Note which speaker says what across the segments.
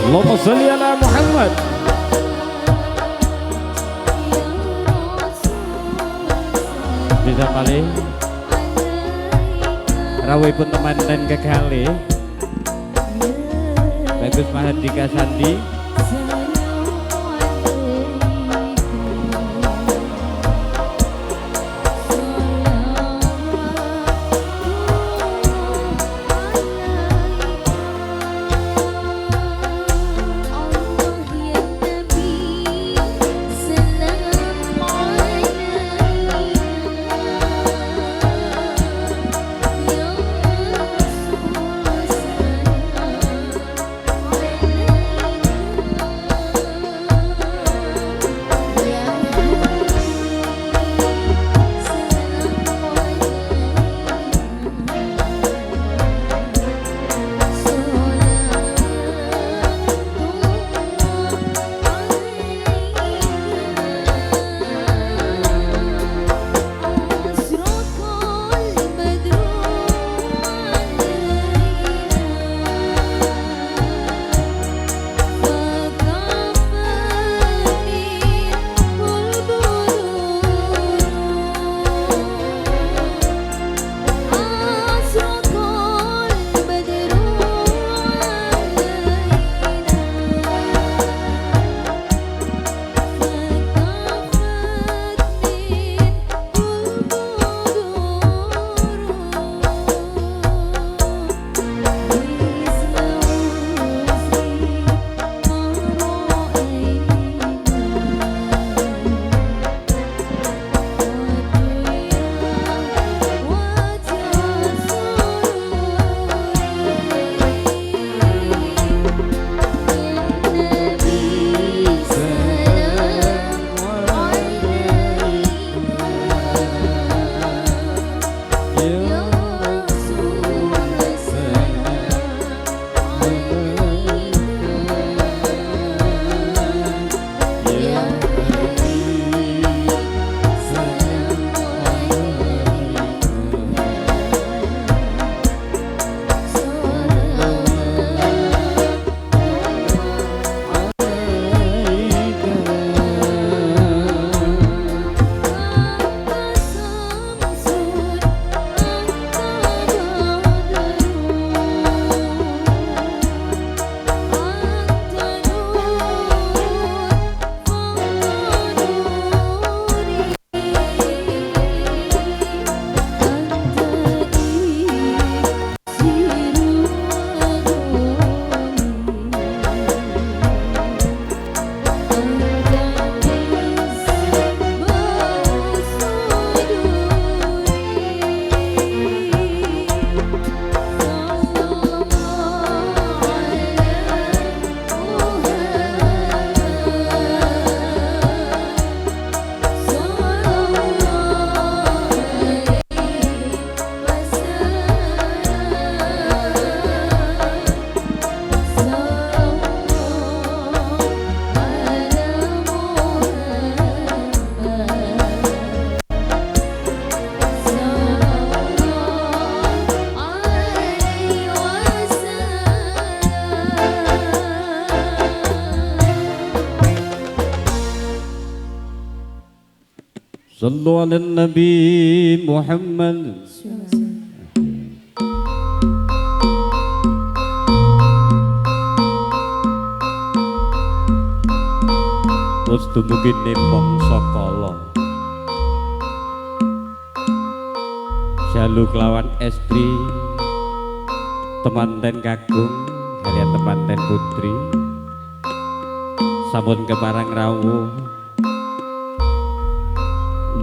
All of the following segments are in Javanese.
Speaker 1: Allahumma sholli ala Muhammad. Bisa paling rawuh pun teman dan kekali Bagus Mahardika Sandi. Sallu ala Nabi Muhammad. Terus dumugi mongso kala Jalu kelawan estri teman dan kakung kalian temanten putri sampun keparang rawuh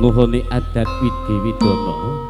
Speaker 1: nuhuni adat Widi Widono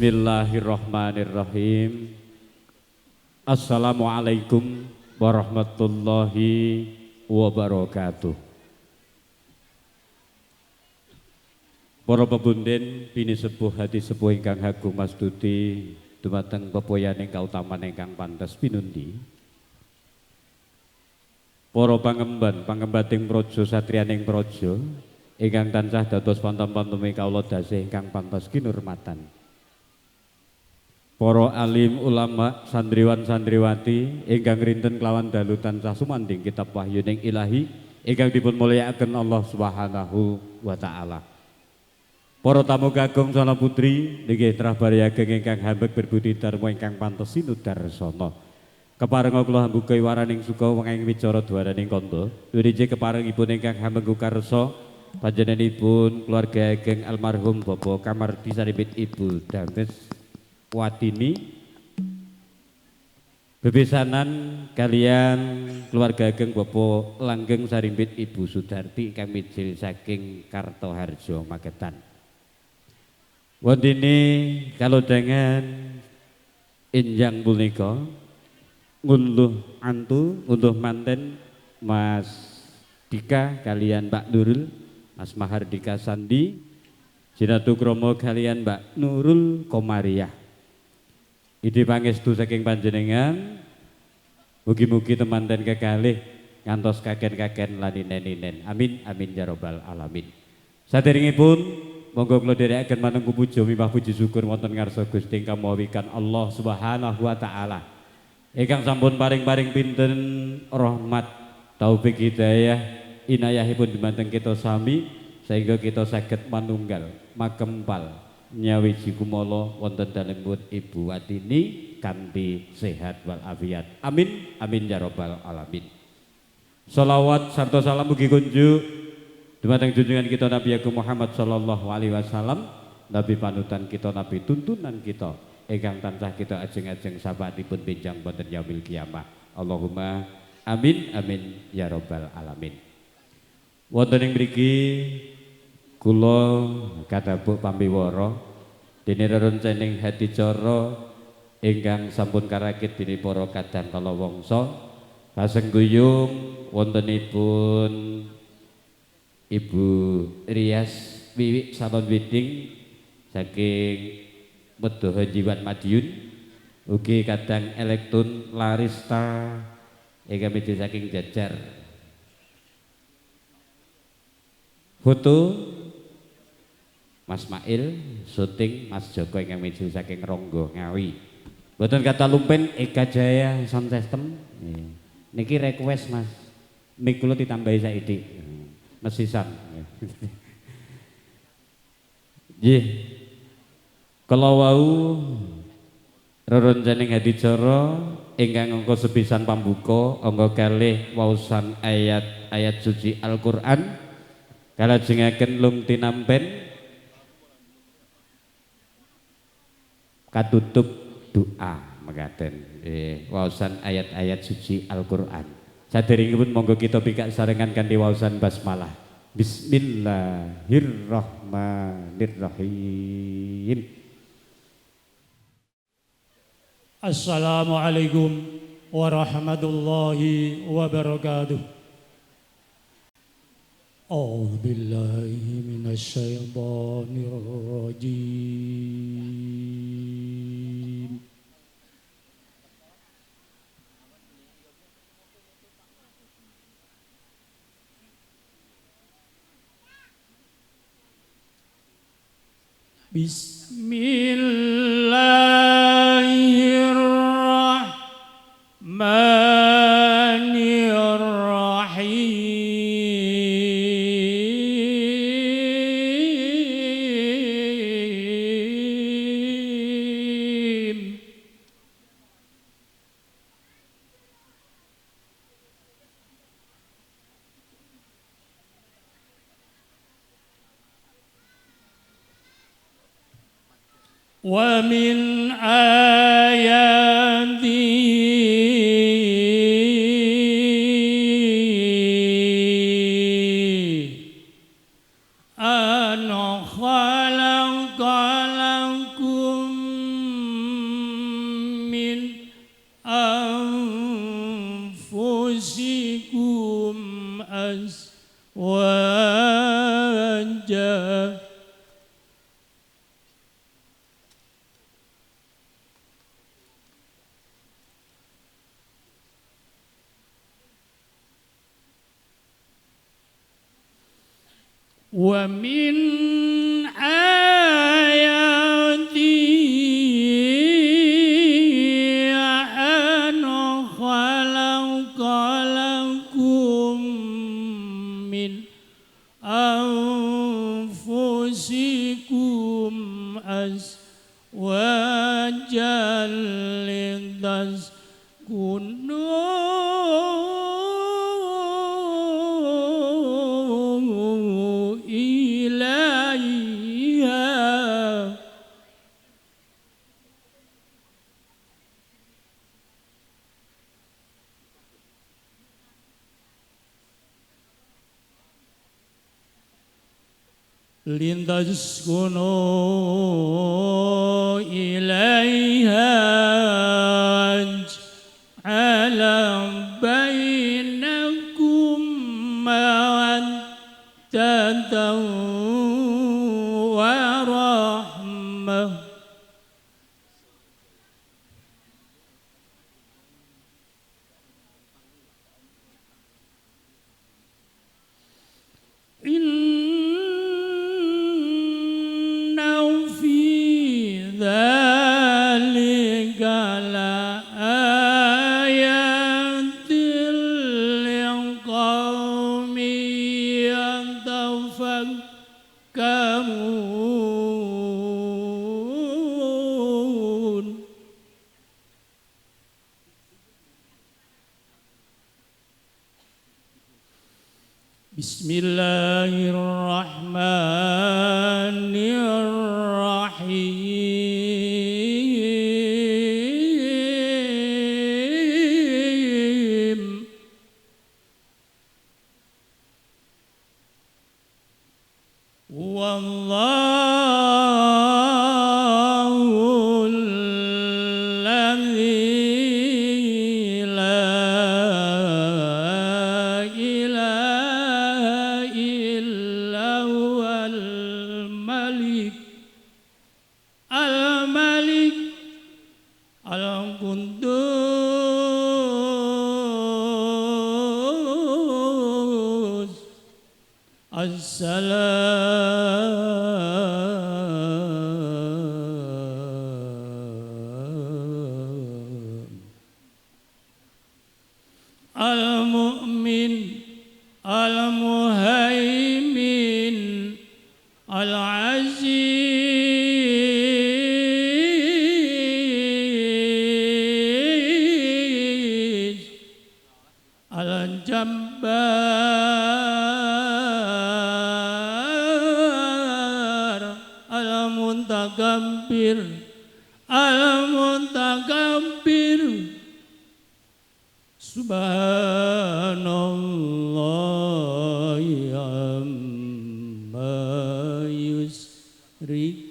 Speaker 1: Bismillahirrahmanirrahim. Assalamualaikum warahmatullahi wabarakatuh. Para pebunden bini sepuh hati sepuh ingkang hagung mastuti dumateng pepoyaning kautaman ingkang pantes pinundi. Para pangembating praja satriyaning praja ingkang tansah dados pantam-pantumi kawula dasih ingkang pantes kinurmatan. Para alim ulama sandriwan sandriwati ingkang rinten kelawan dalu tansah sumanding kitab wahyuning ilahi ingkang dipun mulyakaken Allah Subhanahu wa taala. Para tamu kakung sana putri nggih trahbari ageng ingkang hambek berbudi dharma ingkang pantes sinudarsana. Keparenga kula hambuka waraning suka wenging wicara dwaraning kanda. Wirije keparengipun ingkang hambek karsa panjenenganipun keluarga ageng almarhum Bapak Kamardi Saripit Ibu Dames Watini bebesanan kalian keluarga ageng Bapak Langgeng Sarimpit Ibu Sudarti ingkang mijil saking Kartoharjo Magetan. Wondene kalodhangan enjang punika ngunduh antu ngunduh manten Mas Dika kalian Mbak Nurul, Mas Mahardika Sandi, Jinatu Kromo kalian Mbak Nurul Komariah. Ide pangestu saking panjenengan, mugi-mugi temanten kekalih ngantos kaken-kaken lan inen-inen. Amin amin ya rabbal alamin. Saderengipun monggo kula dherekaken manungku puja mimpah puji syukur wonten ngarsa Gusti ingkang mawikan Allah Subhanahu wa taala. Ingkang sampun paring-paring pinten rahmat, taufik hidayah, inayahipun dumateng kita sami sehingga kita saged manunggal makempal nyawiji kumala wonten dalem Ibu Watini kanthi sehat wal afiat. Amin amin ya rabbal alamin. Shalawat sarta salam mugi kunjuk Dumateng junjungan kita Nabi Agung Muhammad sallallahu alaihi wasallam, Nabi panutan kita, Nabi tuntunan kita, ingkang tansah kita ajeng-ajeng sabatipun benjang wonten yaumil kiamah. Allahumma amin amin ya rabbal alamin. Wonten ing mriki kula kadhapuk pambiwara dene rerencening hadicara ingkang sampun karakit dening para kadang kala wangsa kasenggung wontenipun Ibu Rias Wiwik Salon Wedding saking Medoh Jiwan Madiun, ugi kadang Elektun Larista ingkang midhi saking Jajar. Foto Mas Mail, syuting Mas Joko ingkang midhi saking Ronggo Ngawi. Mboten kata lumpen Eka Jaya Sound System. Niki request Mas. Mik kula ditambahi saiki. Mesisan. Nggih. Kala wau rerencening hadicara ingkang angka sepisan pambuka angka kalih waosan ayat-ayat suci Al-Qur'an kalajengaken lum tinampen katutup doa mekaten. Waosan ayat-ayat suci Al-Qur'an. Saderengipun monggo kita pikak sarengan kanthi waosan basmalah. Bismillahirrahmanirrahim.
Speaker 2: Assalamualaikum warahmatullahi wabarakatuh. A'udzu billahi minasy syaithanir rajim. Bismillahirrahmanirrahim. Wa min ayatihi an khalaqalakum min anfusikum azwaja wa min ayatihi an khalaqalakum min anfusikum azwajan litaskunu ilaiha. Lintaskunu ilaiha ja'ala bainakum mawaddatan wa rahmah. Inna fi dzalika la ayatil liqaumin yatafakkarun. Bismillahirrahmanirrahim. Bismillahirrahmanirrahim. Wallahul ladzi la ilaha illa huwal malik al-malik al-Quddus as-salam al-mu'min al-muhaimin al-aziz al-jabbar al-muntakabbir al-muntakabbir Subhanallahi amma yusrikun.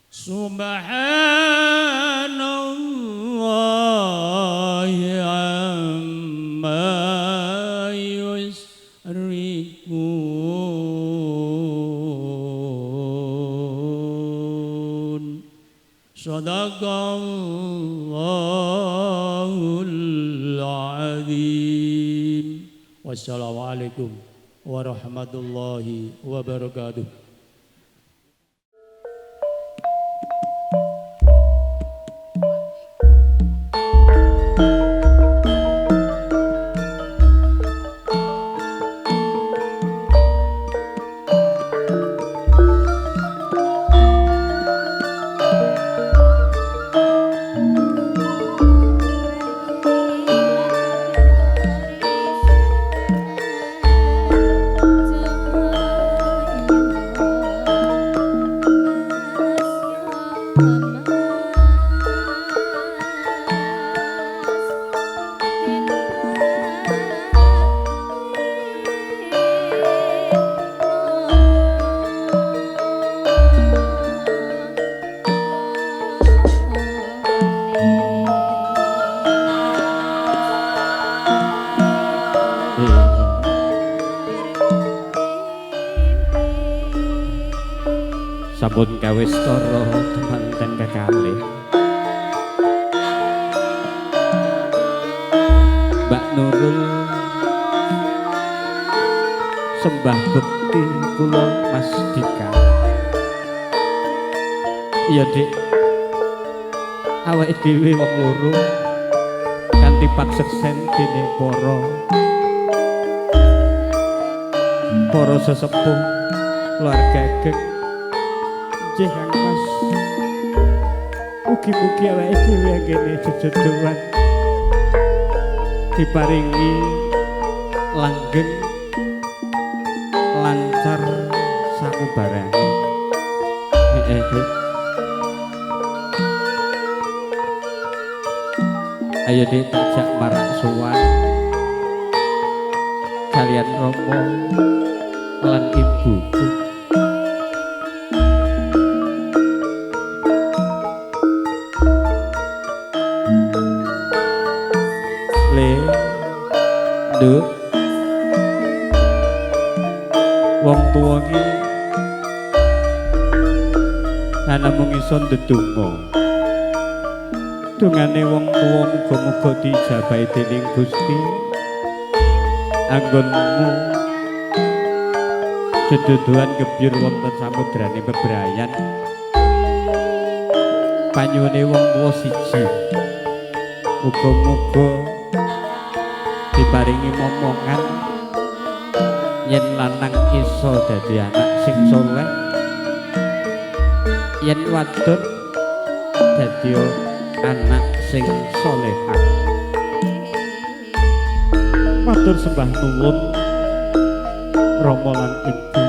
Speaker 2: Subhanallahi amma yusrikun. Sadaqallahul azim. Wassalamualaikum warahmatullahi wabarakatuh.
Speaker 1: Sampun kawis tara temanten kekalih Mbak Nurul sembah bekti kula Mas Dika. Iya Dik, awake dhewe wong loro kanthi pakseksen dening para sesepuh keluarga gek. Nggih Kang Mas, mugi-mugi awake dhewe kene jejodohan diparingi langgeng lancar sakubarane. Ayo Dik, takjak marak sowan kalian Romo lan ibuku. Nduk, wong tuwa iki ana mung iso ndedonga. Dongane wong tuwa muga-muga dijabahi dening Gusti. Anggonmu dedodohan gebyur wonten samudraning bebrayan. Panyuwune wong tuwa siji. Muga-muga diparingi momongan yen lanang iso dadi anak sing saleh yen wadon dadi anak sing salehah. Matur sembah nuwun Rama lan Ibu.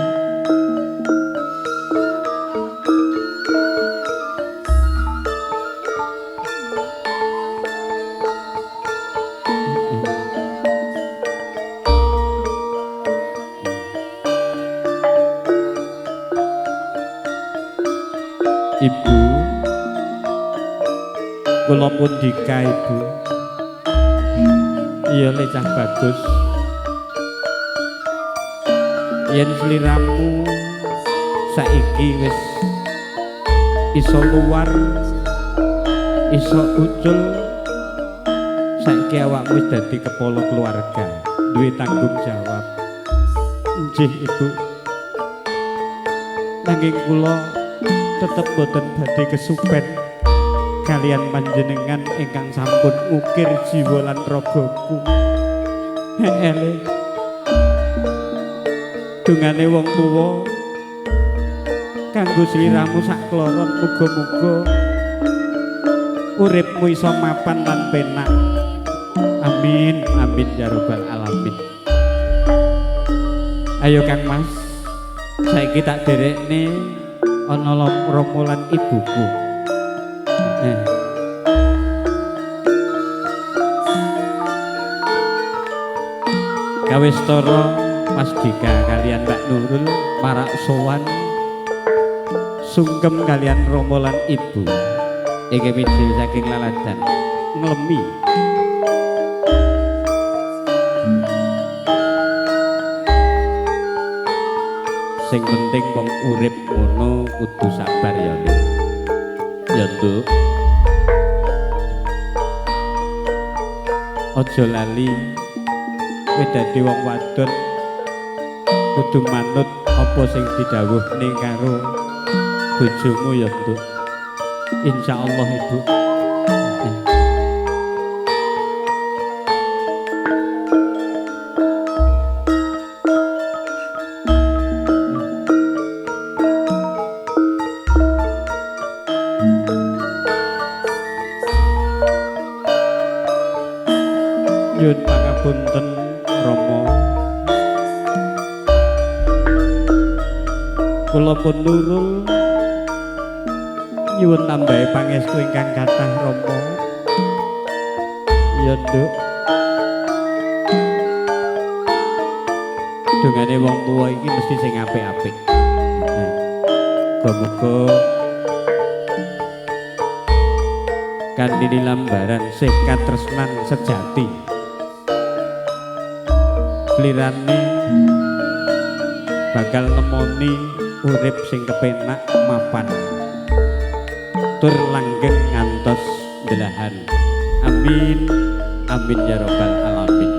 Speaker 1: Ibu, kula pun dika Ibu. Iya le cah bagus. Yen sliramu saiki wis iso luar, iso ucul, saiki awakmu wis dadi kepala keluarga, duwe tanggung jawab. Nggih Ibu. Nanging kula tetep boten badhe kesupen kalian panjenengan ingkang sampun ngukir jiwa lan ragaku. Heele. Dungane wong tuwa kanggo sliramu sak kloron muga-muga uripmu iso mapan lan penak. Amin, amin ya rabbal alamin. Ayo Kang Mas, saiki tak derekne ana Rama lan Ibuku. Kawistara Mas Dika kalian Mbak Nurul marak sowan sungkem kalian Rama lan Ibu. Iki wiji saking laladan nglemi. Sing penting wong urip ngono kudu sabar ya, Nduk. Ya, Nduk. Aja lali kowe dadi wong wadon kudu manut apa sing didhawuhne karo bojomu ya, Nduk. Insyaallah, Ibu. Nyuwun pangapunten Rama. Kula pun nurul nyuwun tambahi pangestu ingkang kathah Rama. Ya, Nduk. Dungane wong tuwa iki mesti sing apik-apik. Muga-muga kanthi lambaran sih katresnan sejati. Slirane bakal nemoni urip sing kepenak mapan. Tur langgeng ngantos delahan. Amin, amin ya rabbal alamin.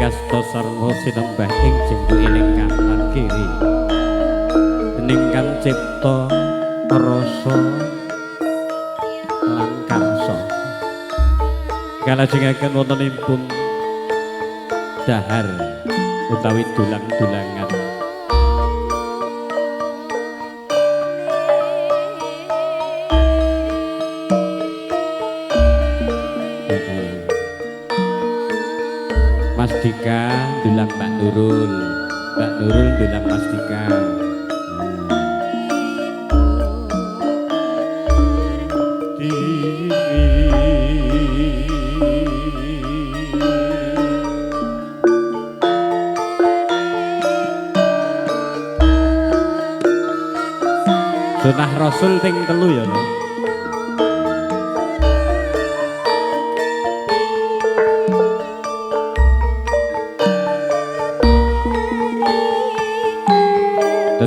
Speaker 1: Kasta sarwa sinembah ing jenggo eling kanan kiri dening kang cipta rasa lan karsa kalajengaken wontenipun dahar utawi dulang-dulangan Mas Dika dulang Mbak Nurul, Mbak Nurul dulang Mas Dika. Sunah Rasul ting telu ya lho.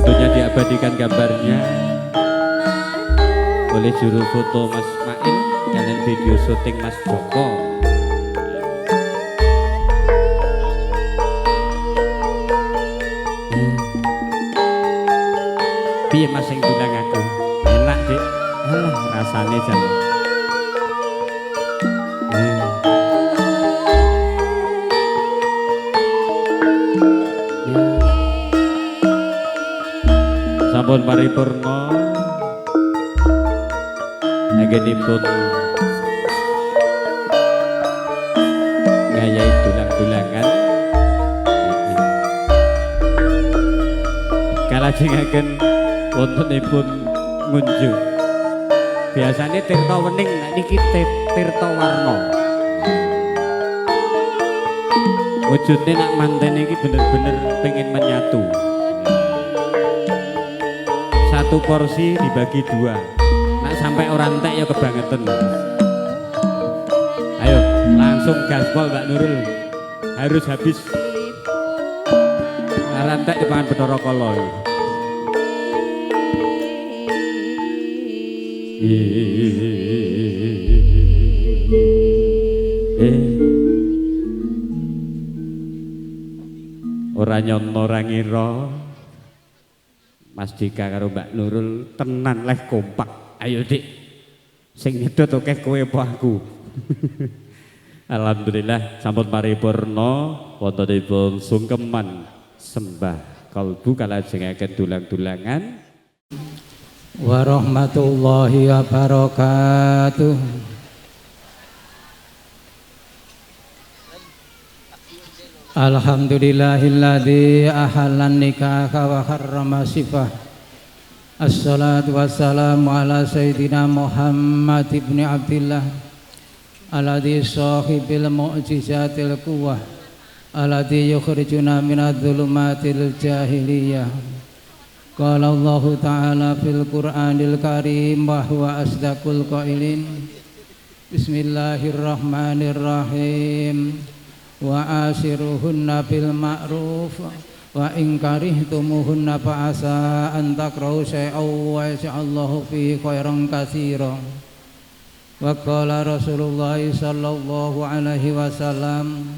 Speaker 1: tentunya diabadikan gambarnya oleh juru foto Mas Mail kalian video syuting Mas Joko. Piye Mas sing tulang aku enak Dik, alah rasane jan. Sampun paripurna anggenipun ngayahi tulang-tulangan kalajengaken wontenipun ngunjung biasanya Tirta Wening niki Tirta Warna wujudnya nak manten iki bener-bener pengen menyatu. Satu porsi dibagi dua, nak sampai orang entek ya kebangetan. Ayo langsung gaspol Mbak Nurul, harus habis. Orang entek dipangan Bathara Kala. Ora nyono ora ngira Mas Dika karo Mbak Nurul tenan leh kompak. Ayo Dik, sing nyedot akeh kowe apa aku. Alhamdulillah sampun paripurna wontenipun sungkeman sembah kalbu kalajengaken dulang-dulangan.
Speaker 3: Warahmatullahi wabarakatuh. Alhamdulillahilladzi ahallan nikaha wa harrama sifah. Assalatu wassalamu ala sayyidina Muhammad ibn Abdillah alladzi sahibil mu'jizatil quwwah alladzi yukhrijuna minadh dhulumatil jahiliyah. Qala Allah ta'ala fil Qur'anil Karim wa huwa asdaqul qailin. Bismillahirrahmanirrahim. Wa asiruhunna bil ma'ruf wa in karihtumuhunna fa asa an takrahu syai'aw wa yaj'alallahu fihi khairan katsiran. Wa qala Rasulullah sallallahu alaihi wasallam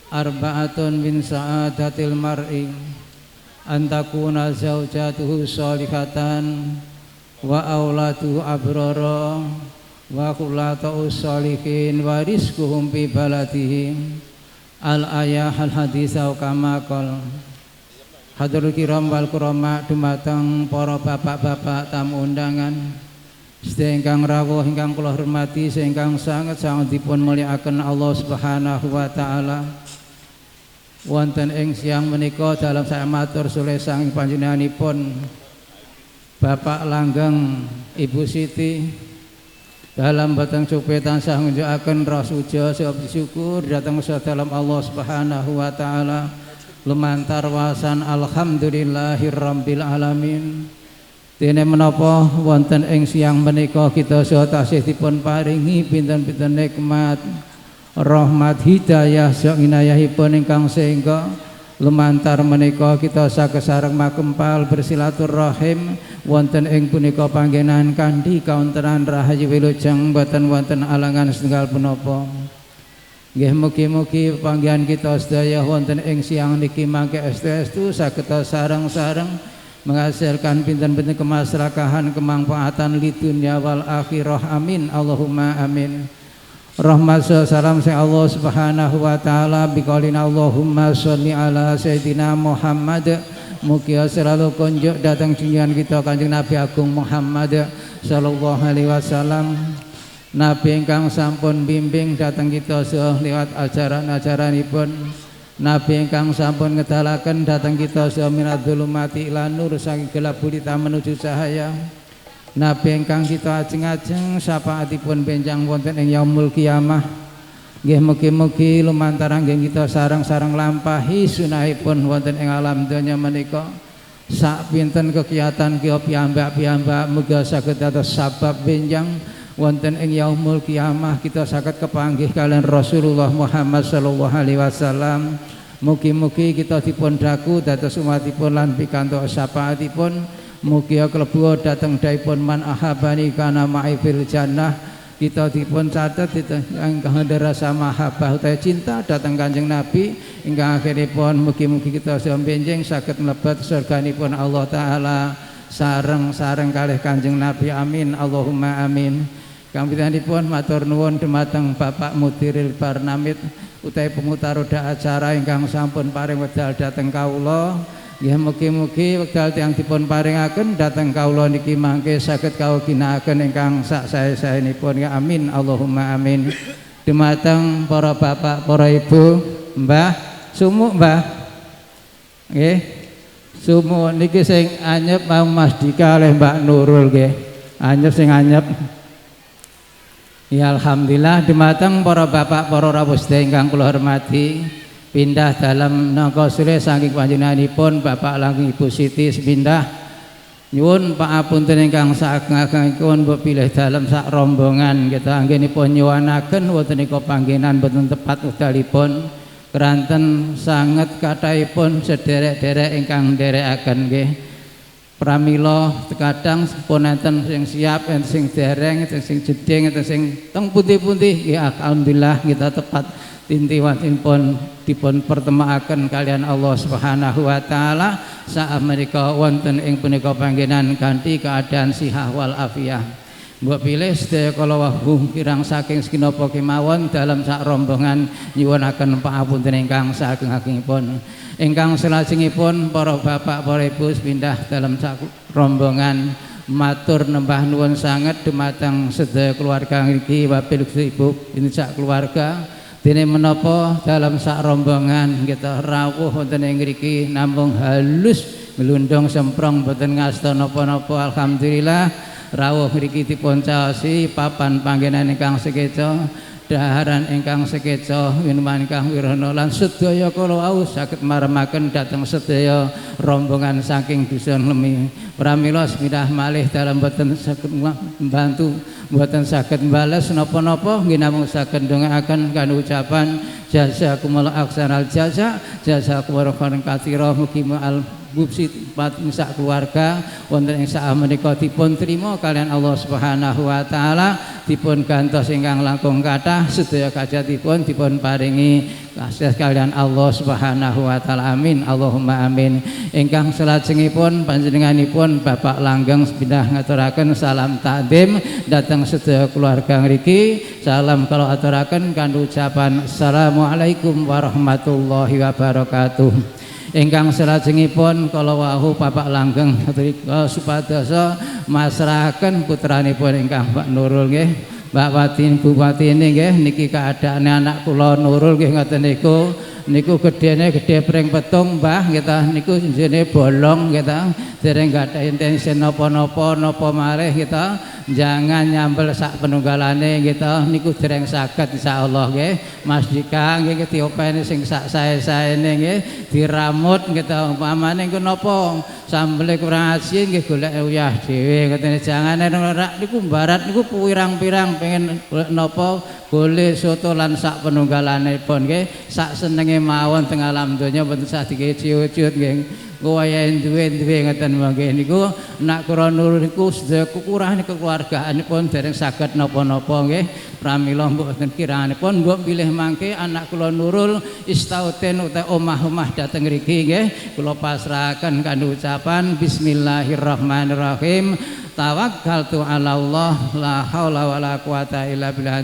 Speaker 3: arba'atun min sa'adatil mar'i an takuna zaujatuhu sholihatan wa aulatuhu abrara wa khulatu sholihin wa rizquhum fi baladihim. Al-ayah al-hadis kama qol. Hadirul kiram wal kurama dumateng para bapak-bapak tamu undangan sedaya rawuh ingkang kula hormati ingkang sanget dipun mulyakaken Allah Subhanahu wa taala. Wonten ing siang menika dalam saya matur sulih sang panjenenganipun Bapak Langgeng Ibu Siti dalam batang cupe tansah ngunjukaken rasuja sebab syukur datang dalam Allah Subhanahu wa taala lumantar wasan alhamdulillahirabbil alamin. Dene menapa wonten ing siang menika kita sedaya tasih dipun paringi pinten-pinten nikmat rahmat hidayah sok inayahipun ingkang sehingga lumantar menika kita saged sareng makempal bersilaturahim wonten ing punika panggenan kanthi kaunteran rahayu wilujeng boten wonten alangan setunggal punapa. Nggih mugi-mugi panggihan kita sedaya wonten ing siang niki mangke estu-estu saged sareng-sareng menghasilkan pinten-pinten kemaslahatan kemanfaatan lidunya wal akhirah amin Allahumma amin. Rahmat salam sing Allah Subhanahu wa taala biqaulina Allahumma sholli ala sayyidina Muhammad. Mugia selalu kunjuk datang junjungan kita Kanjeng Nabi Agung Muhammad sallallahu alaihi wasallam. Nabi ingkang sampun bimbing datang kita lewat ajaran-ajaranipun. Nabi ingkang sampun ngedalaken datang kita minadz-dzulumati ila nur saking gelap gulita menuju cahaya. Nabi ingkang kita ajeng-ajeng syafaatipun benjang wonten ing yaumul kiamah. Nggih mugi-mugi lumantar anggen kita sareng-sareng lampahi sunahipun wonten ing alam donya menika. Sak pinten kegiatan kita piyambak-piyambak muga saged dados sabab benjang wonten ing yaumul kiamah kita saged kepanggih kalian Rasulullah Muhammad sallallahu alaihi wasallam. Mugi-mugi kita dipun daku dados umatipun lan pikantuk syafaatipun. Mugi klebu dhateng daipun man ahabani kana ma'i fil jannah. Kita dipun catet ingkang rasa mahabbah utawi cinta dhateng Kanjeng Nabi ingkang akhiripun mugi-mugi kita sedaya benjing saged mlebet surganipun Allah taala sareng-sareng kalih Kanjeng Nabi. Amin Allahumma amin. Kang pun matur nuwun dumateng Bapak Mudiril Barnamit utawi pemutar roda acara ingkang sampun paring wedal dhateng kawula. Nggih mugi-mugi wekdal tiyang dipun paringaken dhateng kawula niki mangke saged kawula ginakaken ingkang sak sae-saenipun. Ya amin Allahumma amin. Dumateng para bapak, para ibu, Mbah, sumuk Mbah. Nggih. Sumuk niki sing anyep mau Mas Dika kalih Mbak Nurul nggih. Anyep sing anyep. Ya alhamdulillah dumateng para bapak, para rawuh sedaya ingkang kula hormati. Pindah dalam nangka sule saking panjenenganipun Bapak Langgeng Ibu Siti sepindah nyuwun pangapunten ingkang sageng-agengipun mbok pilih dalam sak rombongan kita anggenipun nyuwanaken wonten ing panggenan boten tepat wekdalipun keranten sanget kathahipun sederek-derek ingkang nderekaken nggih pramila kadang pun enten sing siap enten sing dereng enten sing jeding enten sing teng pundi-pundi nggih alhamdulillah kita tepat tintiwanipun dipun pertemakaken kalian Allah Subhanahu wa taala saat menika wonten ing punika panggenan kanthi keadaan sihah wal afiyah. Mbok pilih sedaya kala wau kirang saking sekinapa kemawon dalam sak rombongan nyuwunaken pangapunten ingkang saking-agengipun. Ingkang salajengipun para bapak para ibu pindah dalam sak rombongan matur nembah nuwun sanget dumateng sedaya keluarga niki wabil ibu ini sak keluarga. Dene menapa dalam sak rombongan kita rawuh wonten ing mriki namung halus nglundung semprong boten ngasta napa-napa alhamdulillah rawuh mriki dipun caosi papan panggenan ingkang sekeca daharan ingkang sekeca minuman ingkang wirana lan sedaya kala wau saged maremaken dhateng sedaya rombongan saking dusun Lemi pramila semidah malih dalam boten saged membantu mboten saged mbales napa-napa nggih namung saged ndongaaken kan ucapan jazakumullah ahsanal jazakumullah khairan katsira mugi al bubsi sak keluarga wonten ing sak menika dipun trima kalian Allah Subhanahu wa taala dipun gantos ingkang langkung kathah sedaya kajatipun dipun paringi kasih kalian Allah Subhanahu wa taala amin Allahumma amin. Ingkang salajengipun panjenenganipun Bapak Langgeng pindah ngaturaken salam takdim dhateng sedaya keluarga ngriki salam kalau aturaken kanthi ucapan assalamualaikum warahmatullahi wabarakatuh. Ingkang salajengipun kala wau Bapak Langgeng supadosa masrahaken putranipun ingkang Mbak Nurul nggih Mbak Watin Bu Watine nggih niki keadaane anak kula Nurul nggih ngoten niku gedene gedhe pring petung Mbah kita niku jenenge bolong kita dereng gadah intensi napa-napa napa malih kita jangan nyambel sak penunggalane kita niku dereng saged insyaallah nggih Mas Dika nggih diopeni sing sak sae-saene nggih diramut kita umpamane engko napa sambele kurang asin nggih golek uyah dhewe ngoten jangan rak niku barat niku pirang-pirang pengen golek napa golek soto lan sak penunggalanipun nggih sak senenge mawon teng alam donya mboten sah dikeciut-ciut nggih wayahe duwe ngoten mangke niku nak kula Nurul niku sedaya kekurangan kekeluargaanipun dereng saged napa-napa nggih pramila mboten kiranipun mbok pilih mangke anak kula Nurul istauten utawa omah-omah dhateng mriki nggih kula pasrahaken kanthi ucapan bismillahirrahmanirrahim tawakkaltu ala Allah la haula wala quwata illa billah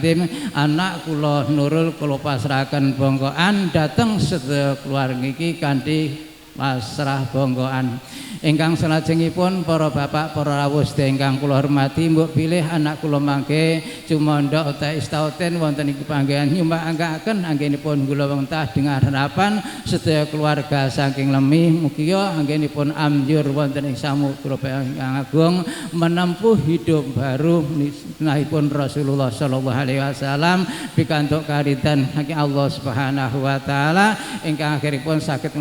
Speaker 3: anak kula Nurul kula pasrahaken bongkoan dhateng sedaya keluarga iki kanthi pasrah bongkoan. Ingkang salajengipun para bapak para rawuh sedaya ingkang kula hormati mbok pilih anak kula mangke cumandha utawa istauten wonten ing panggenan nyumbangkaken anggenipun kula wentah dengan harapan sedaya keluarga saking Lemi mugia anggenipun amjur wonten ing samudra ingkang agung menempuh hidup baru nahipun Rasulullah sallallahu alaihi wasallam pikantuk karidan saking Allah Subhanahu wa taala ingkang akhiripun saged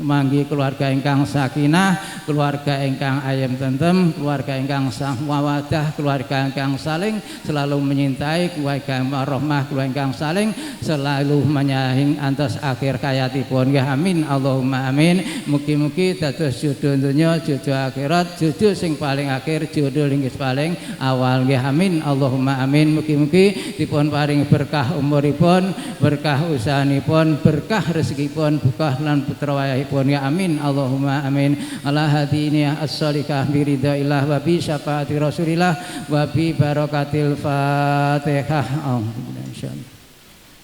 Speaker 3: manggi keluarga ingkang sakinah, keluarga ingkang ayem tentrem, keluarga ingkang mawaddah, keluarga ingkang saling selalu menyintai, keluarga warahmah, keluarga ingkang saling selalu menyayangi antos akhir hayatipun. Ya amin Allahumma amin. Mugi-mugi dados jodoh dunya, jodoh akhirat, jodoh sing paling akhir, jodoh linggis paling awal. Ya amin Allahumma amin. Mugi-mugi dipun paring berkah umuripun, berkah usahanipun, berkah rezekipun, berkah lan putra wayahipun. Ya amin Allahumma amin. Ala hadiniyah as-salikah biridhaillah wa bi syafaati rasulillah wa bi barakatil fatihah.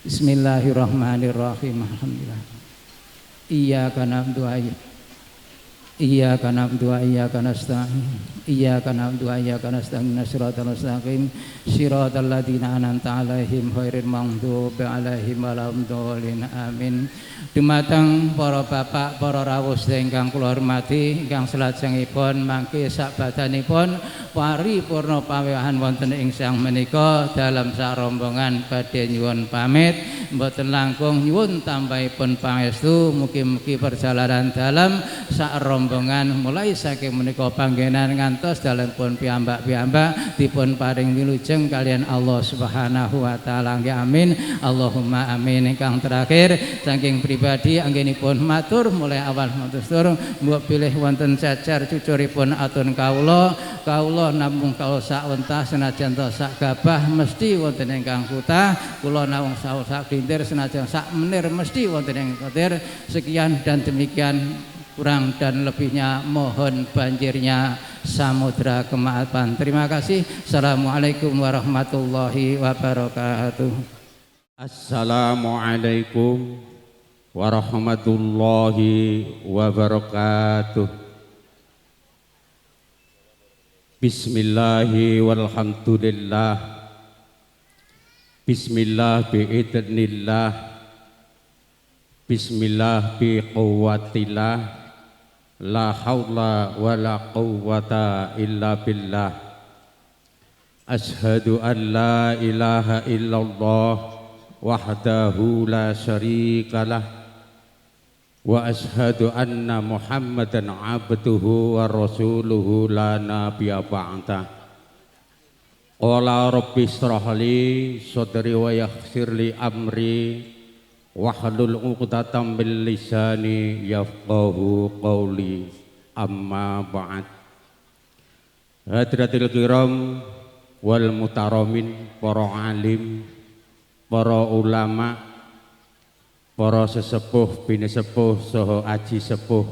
Speaker 3: Bismillahirrahmanirrahim. Alhamdulillah. Iyyaka na'budu wa iyyaka na'budu wa iyyaka nasta'in. Iyyaka na'budu wa iyyaka nasta'in. Shiratal mustaqim. Shiratal ladzina an'amta 'alaihim ghairil maghdubi 'alaihim waladdallin. Amin. Dumateng para bapak, para rawuh ingkang kula hormati, ingkang salajengipun mangke sak badanipun paripurna pawewahan wonten ing sang menika dalam sak rombongan badhe nyuwun pamit, mboten langkung nyuwun tambahipun pangestu mugi-mugi perjalanan dalam sak rombongan mulai saking menika panggenan ngantos dalempun piyambak-piyambak dipun paring wilujeng kalian Allah Subhanahu wa taala. Amin Allahumma amin. Ingkang terakhir saking pribadi anggenipun matur mulai awal matur mbok pilih wonten cacar cucuripun atun kawula namung kawula sak wentah senajan sak gabah mesti wonten ingkang kutah, kula namung sak klintir senajan sak menir mesti wonten ing kotir. Sekian dan demikian, kurang dan lebihnya mohon banjirnya samudra kemaafan. Terima kasih. Assalamualaikum warahmatullahi wabarakatuh.
Speaker 1: Assalamualaikum warahmatullahi wabarakatuh. Bismillahi walhamdulillah. Bismillah biidznillah. Bismillah biquwwatillah. La haula wala quwwata illa billah. Ashhadu an la ilaha illallah wahdahu la syarikalah wa ashhadu anna Muhammadan abduhu wa rasuluhu la nabiyya ba'da. Qala rabbi shrah li sadri wa yassir li amri wahlul 'uqdatam min lisani yafqahu qawli. Amma ba'd. Hadratil kiram wal mutaramin, para alim, para ulama, para sesepuh bini sepuh saha aji sepuh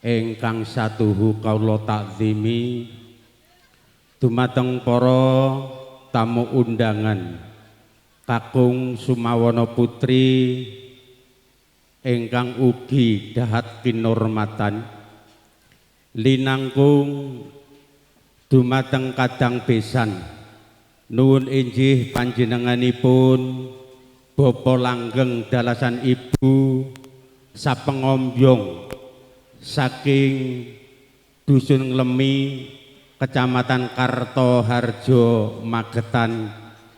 Speaker 1: ingkang satuhu kawula takzimi, dumateng para tamu undangan kakung Sumawana putri ingkang ugi dahat kinurmatan, linangkung dumateng kadang besan nuwun injih panjenenganipun Bapa langgeng dalasan ibu sapengombyong saking Dusun Lemi, Kecamatan Kartoharjo, Magetan,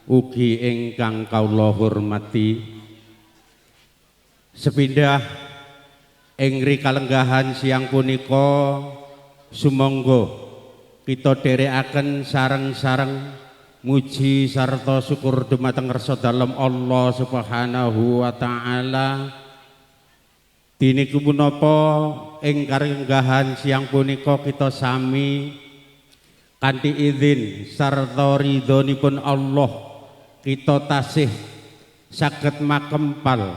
Speaker 1: ugi ingkang kawula hormati. Sepindah ing rikalenggahan siang punika sumangga kita dherekaken sareng-sareng muji sarta syukur dumateng rasa dalem Allah Subhanahu wa taala. Dene punapa ing kalenggahan siang punika kita sami kanthi izin sarta ridhonipun Allah kita tasih saged makempal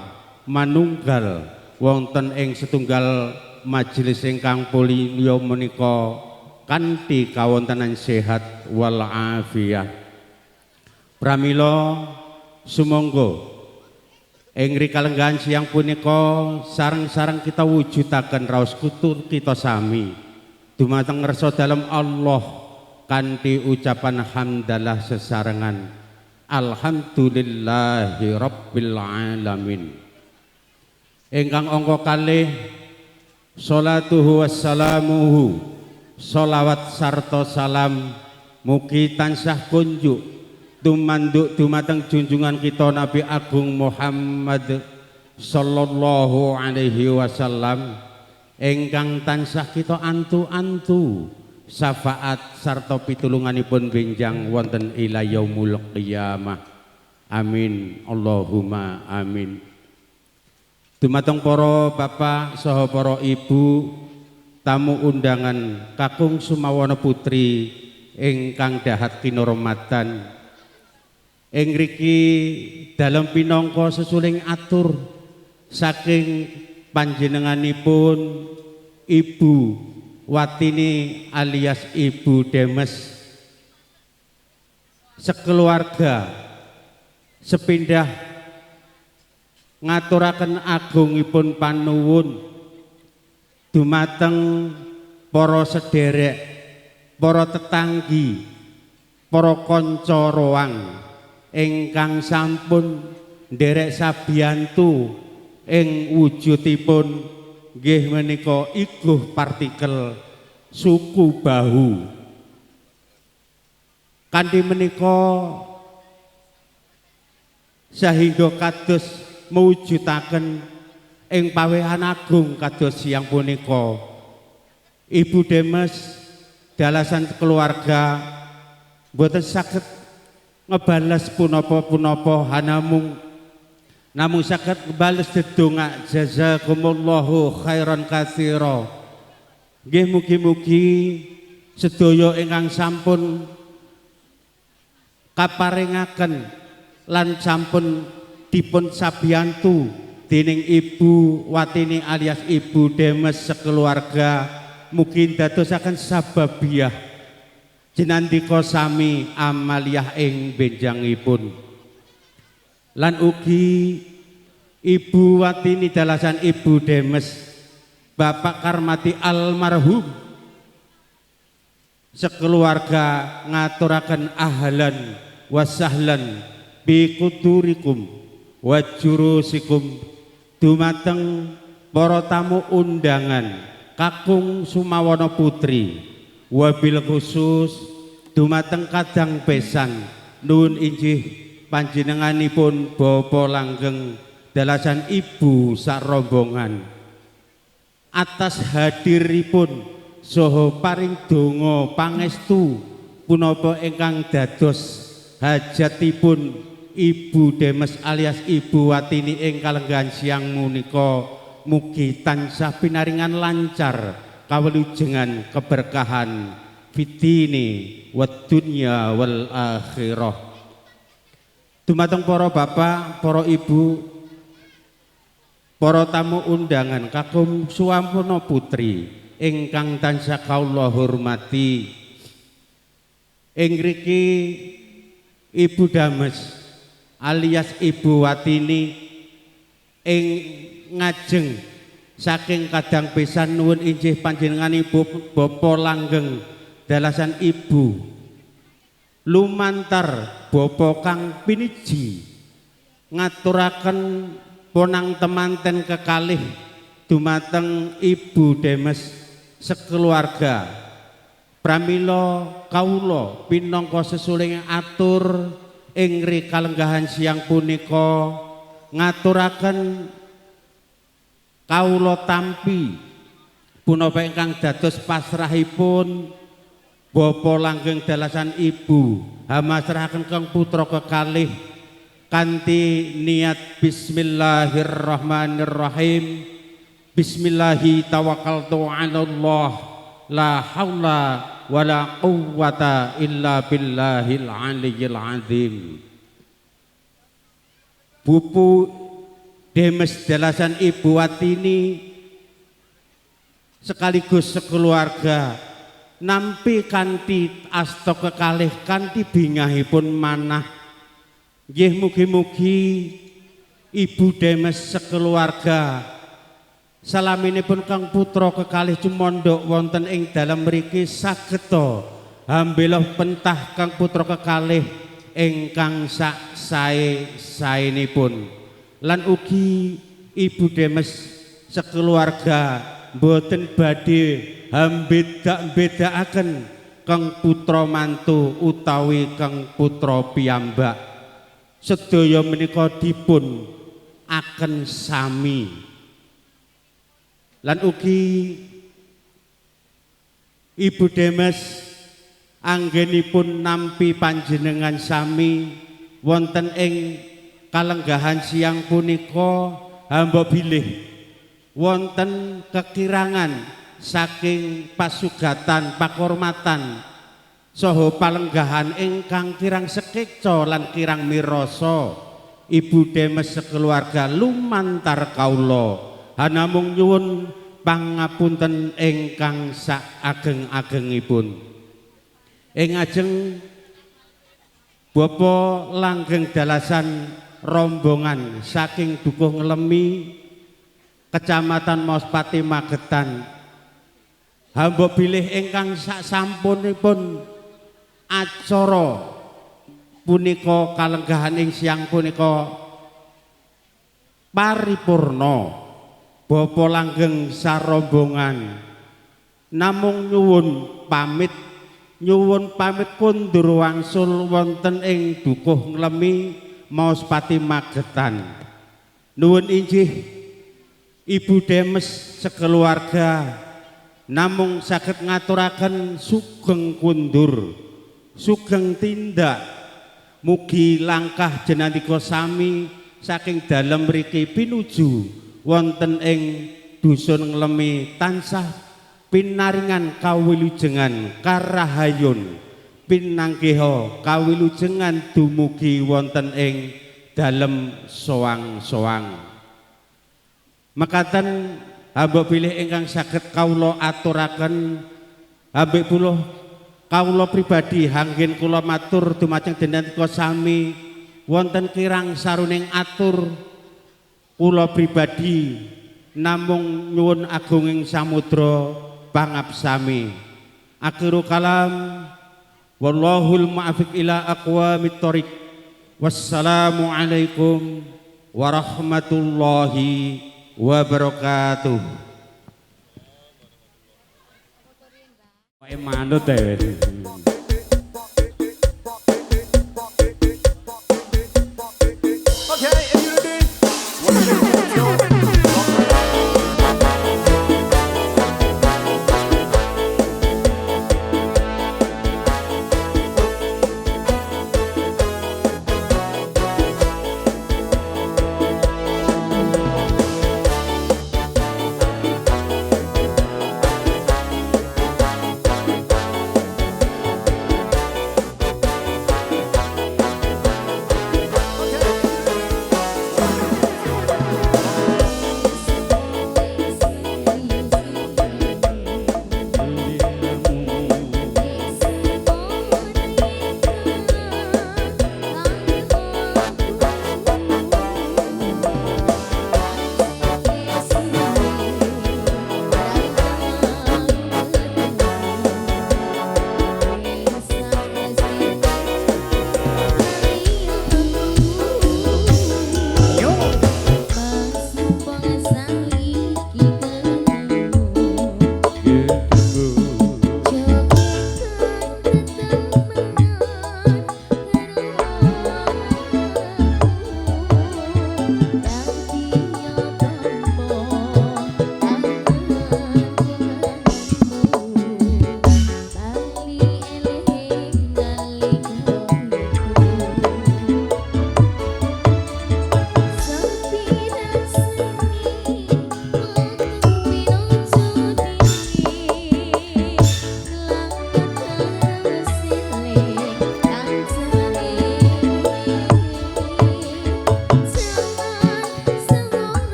Speaker 1: manunggal wonten ing setunggal majelis ingkang mulya menika kanthi kawontenan sehat wal afiyah. Pramila sumangga ing rikalenggahan siang punika sareng-sareng kita wujudaken raos kutur kita sami dumateng ngersa dalem Allah kanthi ucapan hamdalah sesarengan alhamdulillahi rabbil alamin. Ingkang angka kalih sholatuhu wassalamuhu, sholawat sarta salam mugi tansah kunjuk tumanduk dumateng junjungan kita Nabi Agung Muhammad sallallahu alaihi wasallam ingkang tansah kita antu-antu syafaat sarta pitulunganipun benjang wonten ila yaumul qiyamah. Amin Allahumma amin. Dumateng para bapak saha para ibu tamu undangan kakung sumawana putri ingkang dahat kinurmatan, ing mriki dalem pinangka sesuling atur saking panjenenganipun Ibu Watini alias Ibu Demes sekeluarga sepindah ngaturaken agungipun panuwun dumateng para sederek, para tetanggi, para kanca roang ingkang sampun nderek sabiyantu ing wujudipun nggih menika iguh partikel suku bahu. Kanthi menika sahingga kados mewujudaken ing pawehan agung kados siang punika Ibu Demes dalasan keluarga boten saged ngebales punapa-punapa namung saged ngebales dedonga jazakumullahu khairan katsira. Nggih mugi-mugi sedaya ingkang sampun kaparingaken lan sampun dipun sabiyantu dening Ibu Watini alias Ibu Demes sekeluarga mugi dadosaken sababiyah jenandika sami amaliyah ing benjangipun. Lan ugi Ibu Watini dalasan Ibu Demes Bapak Karmati almarhum sekeluarga ngaturaken ahlan wa sahlan bi kudurikum wa jurusikum dumateng para tamu undangan kakung sumawana putri, wabil khusus dumateng kadang pesan nuwun injih panjenenganipun bapa langgeng dalasan ibu sak rombongan atas hadiripun saha paring donga pangestu punapa ingkang dados hajatipun Ibu Demes alias Ibu Watini ing kalenggahan siang menika mugi tansah pinaringan lancar kawelujengan keberkahan fitini wad dunya wal akhirah. Dumateng para bapak, para ibu, para tamu undangan kakung suwampuna putri ingkang tansah kawula hormati, ing mriki Ibu Demes alias Ibu Watini ing ngajeng saking kadang pesan nuwun injih panjenenganipun bapa langgeng dalasan ibu lumantar bapa kang piniji ngaturaken ponang temanten kekalih dumateng Ibu Demes sekeluarga pramila kawula pinangka sesuling atur ing kalenggahan siang punika ngaturaken kawula tampi punapa ingkang dados pasrahipun bapa langgeng dalasan ibu hamasrahaken kang putra kekalih kanthi niat bismillahirrahmanirrahim bismillahi tawakkaltu 'alallah la haula wala quwwata illa billahil aliyyil azim. Bupu Demes dalasan Ibu Watini sekaligus sekeluarga nampi kanthi asta kekalih kanthi bingahipun manah nggih mugi-mugi Ibu Demes sekeluarga salaminipun kang putra kekalih cumondhok wonten ing dalem mriki sageta hambela pentah kang putra kekalih ingkang sak sae-saenipun lan ugi Ibu Demes sekeluarga boten badhe hambeda-bedakaken kang putra mantu utawi kang putra piyambak sedaya menika dipun
Speaker 4: aken sami lan ugi Ibu Demes anggenipun nampi panjenengan sami wonten ing kalenggahan siang punika hamba bilih wonten kekirangan saking pasugatan pakurmatan saha palenggahan ingkang kirang sekeca lan kirang mirasa Ibu Demes sekeluarga lumantar kaula hanamung nyuwun pangapunten ingkang sak ageng-agengipun ing ajeng Bapa langgeng dalasan rombongan saking Dukuh Nglemi Kecamatan Maospati Magetan hamba bilih ingkang sak sampunipun acara punika kalenggahan ing siang punika paripurna Bapa langgeng sarombongan namung nyuwun pamit kundur wangsul wonten ing Dukuh Nglemi Maospati Magetan nuwun injih Ibu Demes sekeluarga namung saged ngaturaken sugeng kundur sugeng tindak mugi langkah jenandika sami saking dalem mriki pinuju wonten ing dusun Nglemi tansah pinaringan kawilujengan karahayun pinanggiha kawilujengan dumugi wonten ing dalem soang-soang mekaten hamba bilih ingkang saged kawula aturaken hambek puluh kawula pribadi anggen kula matur dumateng denendika sami wonten kirang saruning atur kula pribadi namung nyuwun agunging samudra pangabsami akhiru kalam wallahul muwaffiq ila aqwamit thoriq wassalamu alaikum warahmatullahi wabarakatuh.
Speaker 1: Manut ya.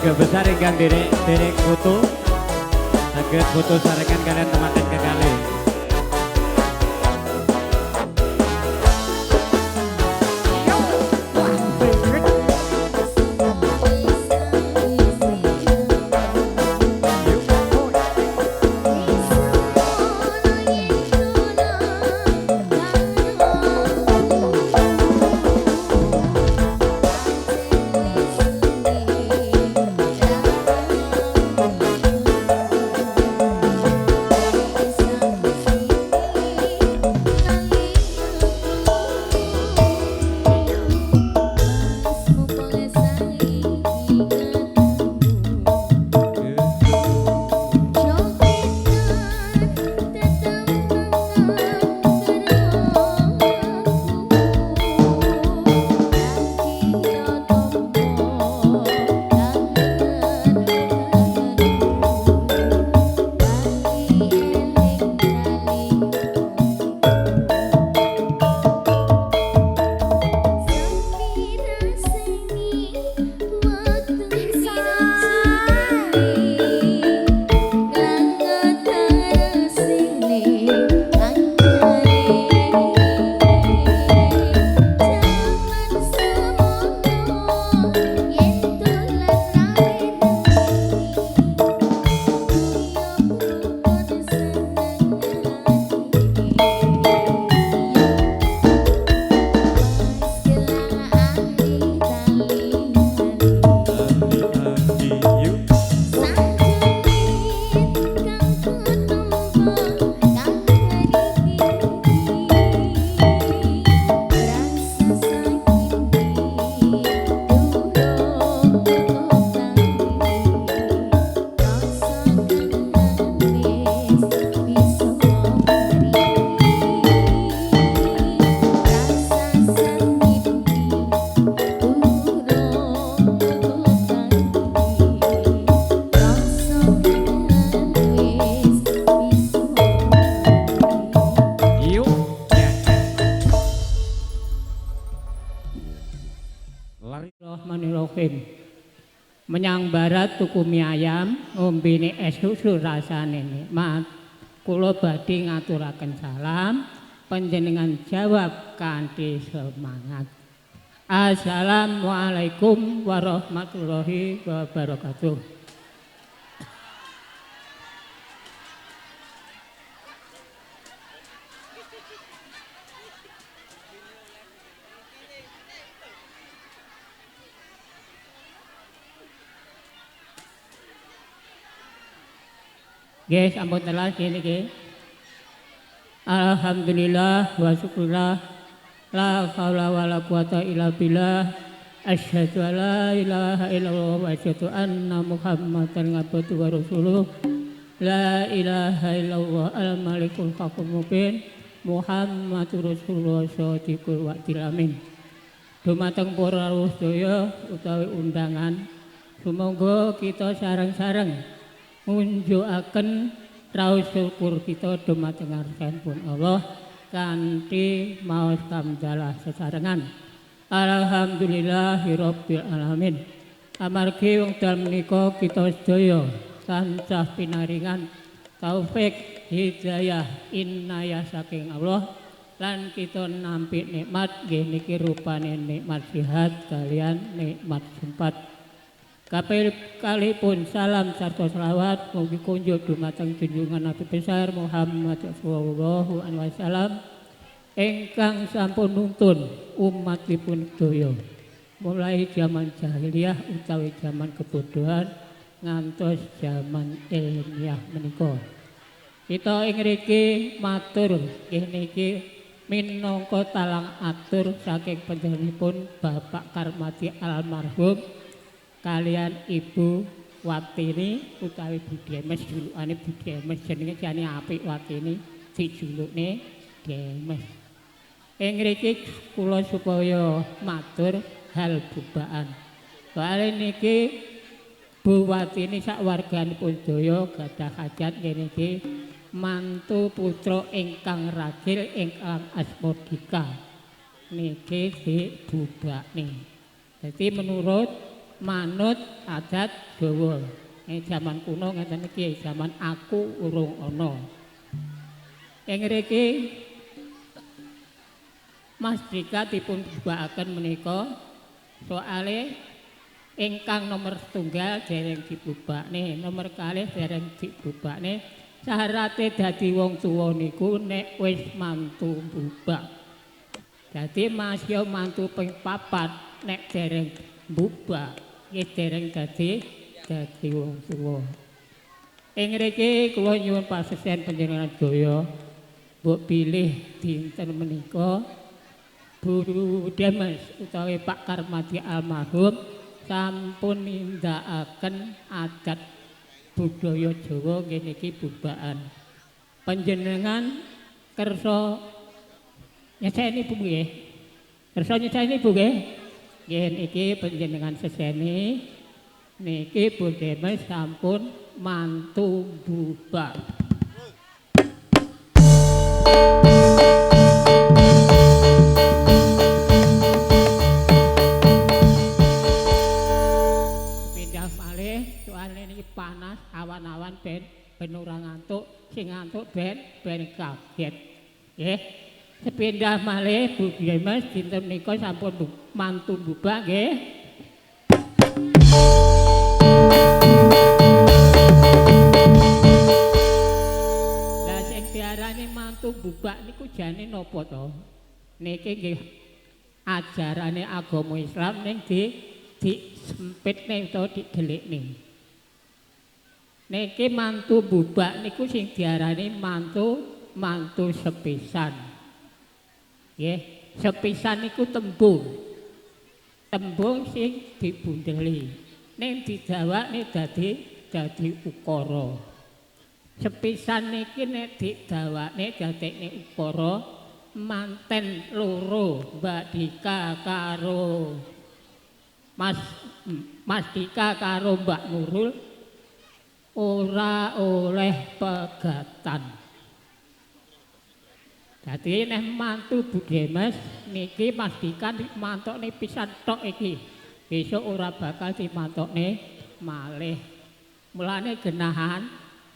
Speaker 1: keluarga besar ingkang derek foto saged foto sarengan kalian teman-teman kekalih.
Speaker 5: Bismillahirrahmanirrahim. Menyang barat tuku mie ayam, ngombene es susu rasane nikmat. Kula badhe ngaturaken salam, panjenengan jawab kanthi semangat. Assalamualaikum warahmatullahi wabarakatuh. Guys, ampun telas gini guys. Alhamdulillah wa syukurillah. La haula wa la quwata illa billah. Asyhadu an la ilaha illallah wa asyhadu anna Muhammadan abduhu wa rasuluh. La ilaha illallah al-malikul haqqul mubin. Muhammadur Rasulullah shadiqul wa'dil amin. Dumateng para sedaya utawi undangan, sumangga kita sareng-sareng ngunjukaken raos syukur kita dumateng ngarsanipun Allah kanthi maos hamdalah sesarengan. Alhamdulillahirabbil alamin. Amargi wekdal menika kita sedaya tansah pinaringan taufik hidayah inayah saking Allah lan kita nampi nikmat nggih niki rupane nikmat sehat kalian nikmat sempat. Kapil kalipun salam sarta selawat mugi kunjuk dumateng junjungan Nabi besar Muhammad sallallahu alaihi wasallam ingkang sampun nuntun umatipun sedaya mulai zaman jahiliyah utawi zaman kebodohan ngantos zaman ilmiah menika. Kita ing mriki matur nggih niki minangka talang atur saking panjenenganipun Bapak Karmati almarhum kalian Ibu Watini utawi Budi Emes, julukane Budi Emes, jenenge jane apik Watini, dijulukne Demes. Ing mriki kula supaya matur hal bubaan. Soale niki Bu Watini sak warganipun daya gadah hajat niki mantu putra ingkang ragil ingkang asma Dika. Niki si Budakne. Dadi menurut manut adat Jawa. Ing jaman kuno ngeten iki, jaman aku urung ana. Ing mriki Mas Dika dipun bubakaken menika soale ingkang nomor setunggal dereng dibubakne, nomor kalih dereng dibubakne. Syarate dadi wong tuwa niku nek wis mantu bubak. Dadi masya mantu ping 4 nek dereng bubak, nggih dereng dadi wong tuwa. Ing mriki kula nyuwun pasesen panjenengan sedaya mbok pilih dinten menika Bu Demes utawi Pak Karmadi almarhum sampun nindakaken adat budaya Jawa nggih niki bubakan. Panjenengan kersa nyeseni Bu nggih. Kersa nyeseni Bu nggih. Nggih niki panjenengan seseni niki Bu Demes sampun mantu bubak. Panas awan-awan ben ora ngantuk, sing ngantuk ben kaget. Nggih. Sepindah malih Bu Demes dinten menika sampun mantu bubak nggih. Lah sing diarani mantu bubak niku jane napa to? Niki nggih ajarane agama Islam ning disempitne utawa didelikne. Niki mantu bubak niku sing diarani mantu sepisan. Nggih, sepisan niku tembung. Tembung sing dibundeli. Ning didawakne dadi ukara. Sepisan niki nek didawakne dadekne ukara manten loro Mbak Dika karo Mas Dika karo Mbak Nurul ora oleh pegatan. Dadi nek mantu Bu Demes niki Mas Dika mantokne pisan tok iki. Besok ora bakal dimantokne malih. Mulane genahan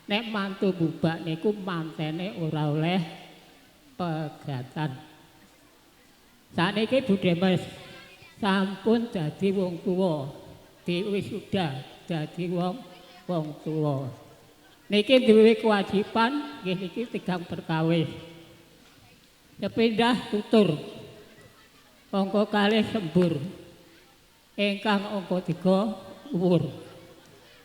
Speaker 5: nek mantu bubak niku mantene ora oleh pegatan. Saniki Bu Demes sampun dadi wong tuwa, diwisuda dadi wong tuwa. Niki duwe kewajiban nggih niki tigang perkawis. Sepindah tutur. Angka kalih sembur. Ingkang angka 3 uwur.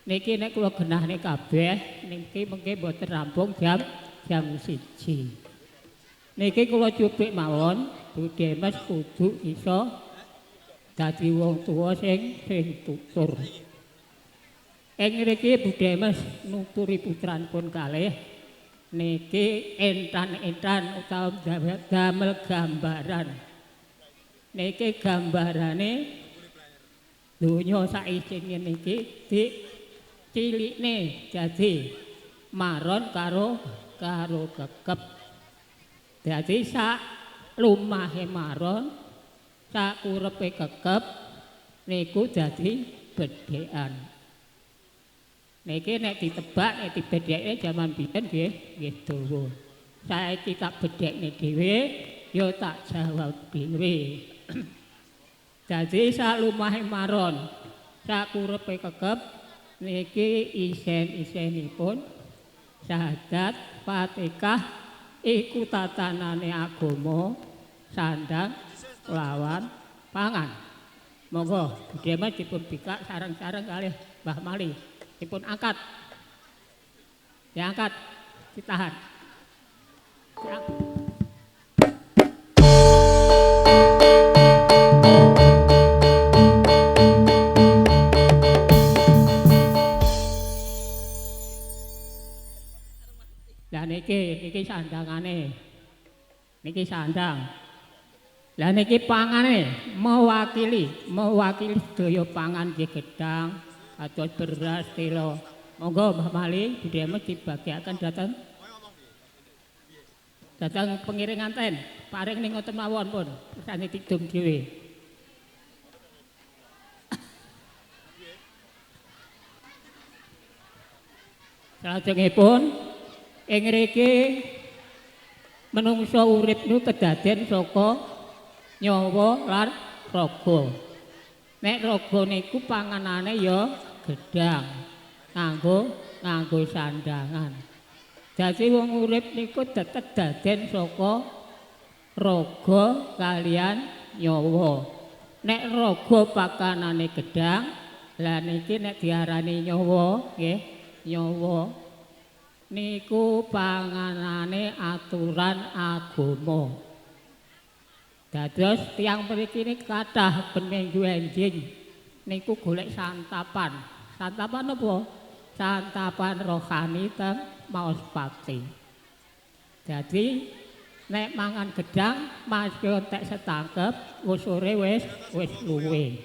Speaker 5: Niki nek kula genahne kabeh niki mengke mboten rampung jam 1. Niki kula cupik mawon Bu Demes kudu iso dadi wong tuwa sing tutur. Ing mriki Bu Demes nuturi putranipun kalih niki entan-entan utawa damel gambaran. Niki gambarane donya saisine niki dicilikne dadi maron karo kekep. Dadi sak lumahe maron, sak urepe kekep niku dadi bedhekan. Niki nek ditebak nek dibedhekne jaman biyen nggih dawa. Saiki tak bedhekne dhewe ya tak jawab dhewe. Dadi sak lumahe maron, sak urepe kekep niki isen-isenipun syahadat Fatihah iku tatanane agama sandang lawan pangan. Monggo Bu Demes dipun bikak sareng-sareng kalih Mbah Mali. Dipun angkat. Diangkat, ditahan. Lah niki sandangane. Niki sandang. Lah niki pangane mewakili sedaya pangan nggih gedang, atos beras, telo. Monggo Mbah Mali, Bu Demes dibagiaken datang pengiringan ten. Paring ning ngoten mawon pun, kersane tidum dhewe. Salajengipun ing mriki menungso urip niku kedaden saka nyawa lan raga. Nek raga niku panganane ya gedhang nganggo sandangan. Dadi wong urip niku kedaden saka raga kalian nyawa. Nek raga pakanane gedhang, lah niki nek diarani nyawa nggih, nyawa niku panganane aturan agama. Dados tiyang mriki niki kathah ben minggu enjing niku golek santapan. Santapan apa? Santapan rohani teng maos pati. Jadi nek mangan gedang masih entek setangkep, wis sore wis luwe.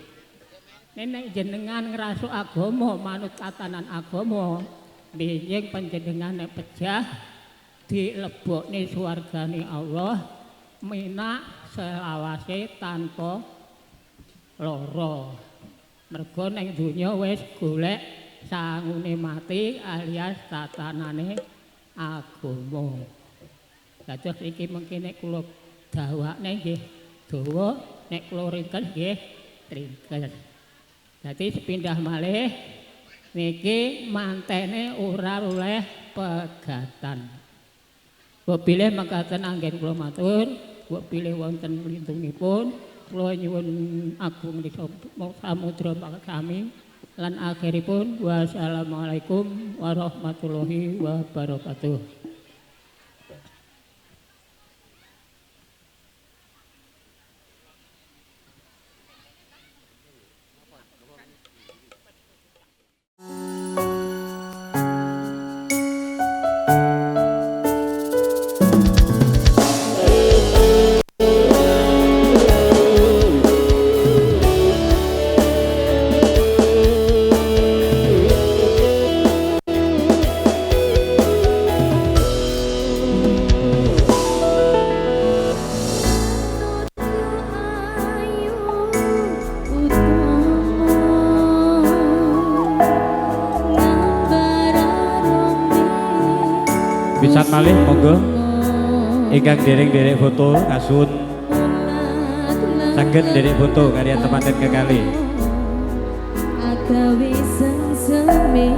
Speaker 5: Nek jenengan ngrasuk agama, manut tatanan agama, nggih panjenengan nek pejah dilebokne swargane Allah minak selawase tanpa lara. Mergo ning donya wis golek sangune mati alias tatanane agama. Dados iki mengki nek kula dawakne nggih dawa, nek kula ringkes nggih ringkes. Dadi sepindah malih niki mantene ora oleh pegatan. Kula pilih mekaten anggen kula matur, kula pilih wonten lintungipun, kula nyuwun agung di samudra kami lan akhiripun wassalamualaikum warahmatullahi wabarakatuh.
Speaker 1: Pisan malih monggo ingkang dereng-derek foto kasun saged derek foto karya temanten kekalih.
Speaker 6: Agawe sengseme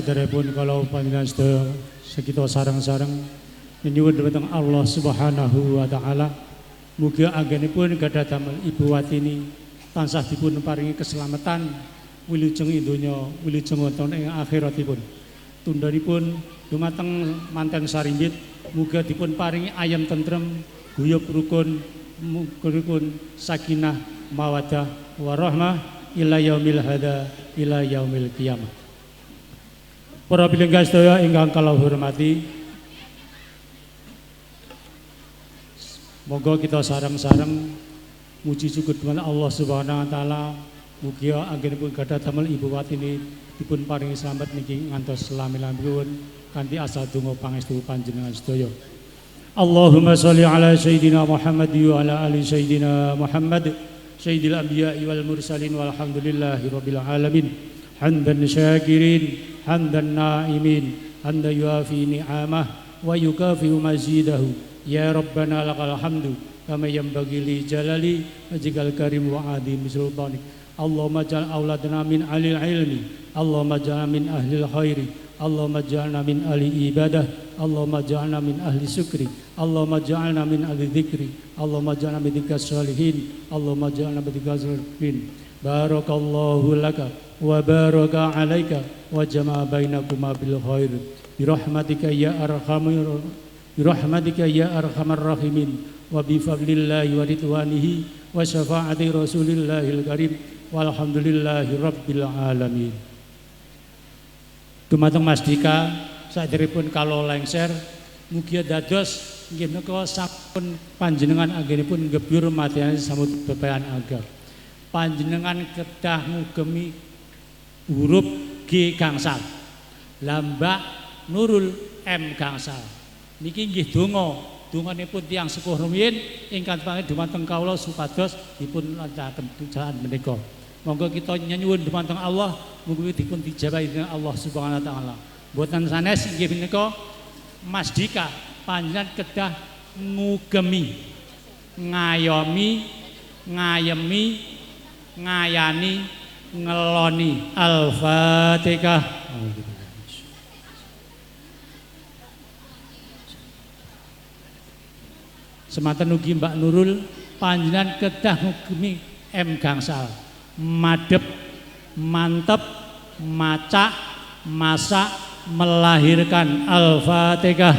Speaker 2: saderepun kalau panjenengan sedaya sekita sareng-sareng nyuwun dhateng Allah Subhanahu wa taala mugi anggenipun gadah damel Ibu Watini tansah dipun paringi keselamatan wilujeng donya wilujeng wonten ing akhiratipun. Tundhanipun dumateng manten sarimbit mugi dipun paringi ayam tentrem guyub rukun sakinah mawaddah warahmah ila yaumil hada ila yaumil qiyamah. Para bilengga sedaya ingkang kula hormati, moga kita sareng-sareng muji syukur kepada Allah Subhanahu wa taala. Mugi anggenipun gadah damel Ibu Watini dipun paringi slamet niki ngantos selami-lamipun kanthi asal donga pangestu panjenengan sedaya. Allahumma sholli ala sayyidina Muhammad wa ala ali sayyidina Muhammad sayyidil anbiya'i wal mursalin walhamdulillahi rabbil alamin. Hamdan syakirin hamdan na'imin hamdan yuafi ni'amah wa yukafi'u mazidahu. Ya Rabbana lakal hamdu kama yanbaghi li jalali wajhikal karim wa adhim sultanik. Allahumma ja'al auladana min alil ilmi, Allahumma ja'alna min ahlil khairi, Allahumma ja'alna min ahli ibadah, Allahumma ja'alna min ahli syukri, Allahumma ja'alna min ahli dzikri, Allahumma ja'alna min dzikas sholihin, Allahumma ja'alna min dzikas sholihin. Barakallahu laka wa baraka alaika wa jama'a bainakuma bil khair bi rahmatika ya arhamar rahimin wa bi fadlillahi wa ridwanihi wa syafaati rasulillahil karim walhamdulillahi rabbil alamin. Dumateng Mas Dika saderepun kalau lengser mugi dados nggih menika sampun panjenengan anggenipun ngebyur mateni samut bebayan agam. Panjenengan kedah ngugemi huruf G gangsal. Lambak Nurul M gangsal. Niki nggih donga, donganipun tiyang sepuh rumiyin ingkang pangeh dumateng kawula supados dipun lancaraken tujuan menika. Monggo kita nyuwun dumateng Allah mugi dipun dijabahi dening Allah Subhanahu wa taala. Mboten sanes inggih menika Mas Dika panjenengan kedah ngugemi, ngayomi, ngayemi, ngayani, ngeloni. Al-Fatihah. Semanten ugi Mbak Nurul panjenengan kedah ngugemi M gangsal. Madep, mantep, macak, masak, melahirkan. Al-Fatihah.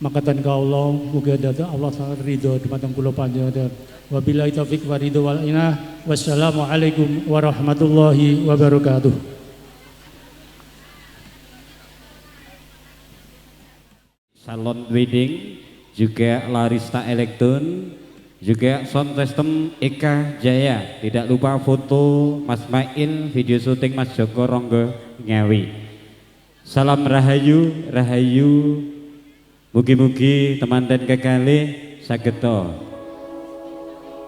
Speaker 2: Makatan kaula mugi dados Allah taala ridho dumateng kula panjenengan. Wabillahi taufik wa ridho wal inah. Wassalamualaikum warahmatullahi wabarakatuh.
Speaker 1: Salon wedding juga Larista Elektron, juga sound system Eka Jaya. Tidak lupa foto Mas Mail, video syuting Mas Joko Ronggo Ngawi. Salam rahayu, rahayu. Mugi-mugi temanten kekalih sageta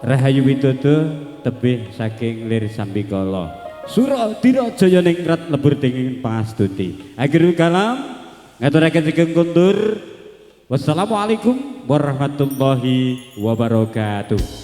Speaker 1: rahayu widodo tebih saking lir sambikala. Suradira jaya ningrat lebur dingin pangastuti. Akhirul kalam ngaturaken sugeng kundur. Wassalamualaikum warahmatullahi wabarakatuh.